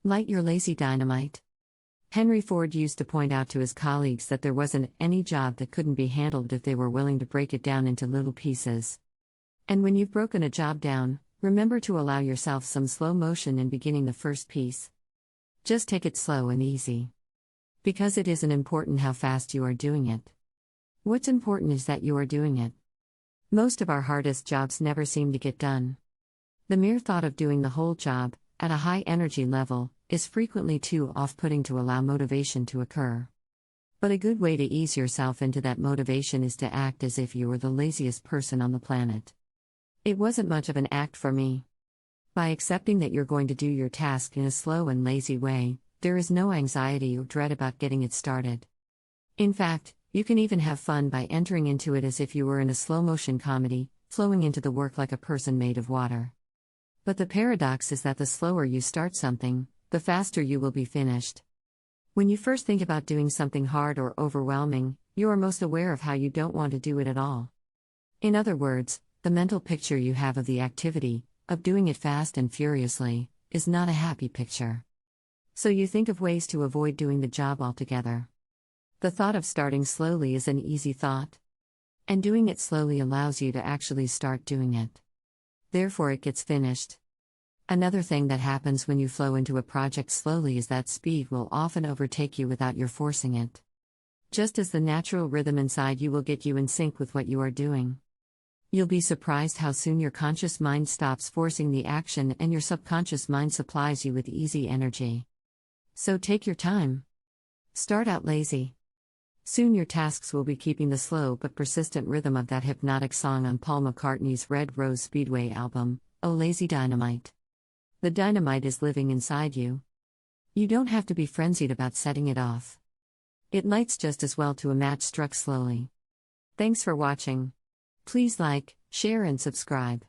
Light your lazy dynamite. Henry Ford used to point out to his colleagues that there wasn't any job that couldn't be handled if they were willing to break it down into little pieces. And when you've broken a job down, remember to allow yourself some slow motion in beginning the first piece. Just take it slow and easy. Because it isn't important how fast you are doing it. What's important is that you are doing it. Most of our hardest jobs never seem to get done. The mere thought of doing the whole job, at a high energy level, is frequently too off-putting to allow motivation to occur. But a good way to ease yourself into that motivation is to act as if you were the laziest person on the planet. It wasn't much of an act for me. By accepting that you're going to do your task in a slow and lazy way, there is no anxiety or dread about getting it started. In fact, you can even have fun by entering into it as if you were in a slow-motion comedy, flowing into the work like a person made of water. But the paradox is that the slower you start something, the faster you will be finished. When you first think about doing something hard or overwhelming, you are most aware of how you don't want to do it at all. In other words, the mental picture you have of the activity, of doing it fast and furiously, is not a happy picture. So you think of ways to avoid doing the job altogether. The thought of starting slowly is an easy thought. And doing it slowly allows you to actually start doing it. Therefore it gets finished. Another thing that happens when you flow into a project slowly is that speed will often overtake you without your forcing it. Just as the natural rhythm inside you will get you in sync with what you are doing. You'll be surprised how soon your conscious mind stops forcing the action and your subconscious mind supplies you with easy energy. So take your time. Start out lazy. Soon your tasks will be keeping the slow but persistent rhythm of that hypnotic song on Paul McCartney's Red Rose Speedway album, Oh Lazy Dynamite. The dynamite is living inside you. You don't have to be frenzied about setting it off. It lights just as well to a match struck slowly. Thanks for watching. Please like, share and subscribe.